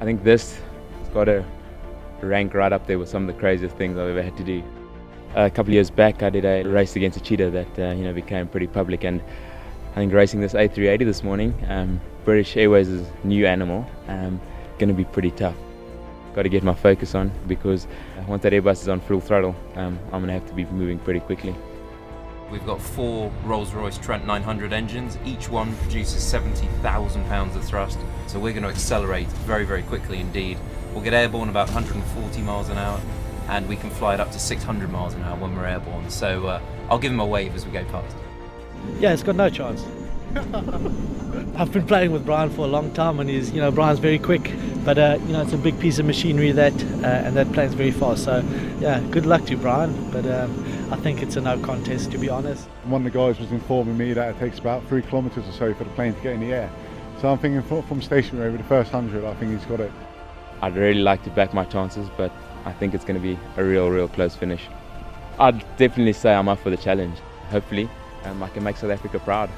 I think this has got to rank right up there with some of the craziest things I've ever had to do. A couple of years back, I did a race against a cheetah that became pretty public, and I think racing this A380 this morning, British Airways' new animal, going to be pretty tough. Got to get my focus on, because once that Airbus is on full throttle, I'm going to have to be moving pretty quickly. We've got 4 Rolls-Royce Trent 900 engines. Each one produces 70,000 pounds of thrust. So we're going to accelerate very, very quickly indeed. We'll get airborne about 140 miles an hour, and we can fly it up to 600 miles an hour when we're airborne. So I'll give him a wave as we go past. Yeah, it's got no chance. I've been playing with Brian for a long time, and Brian's very quick, but it's a big piece of machinery and that plane's very fast. So yeah, good luck to you, Brian, but I think it's a no contest, to be honest. One of the guys was informing me that it takes about 3 kilometres or so for the plane to get in the air. So I'm thinking from stationary over the first 100, I think he's got it. I'd really like to back my chances, but I think it's going to be a real close finish. I'd definitely say I'm up for the challenge. Hopefully I can make South Africa proud.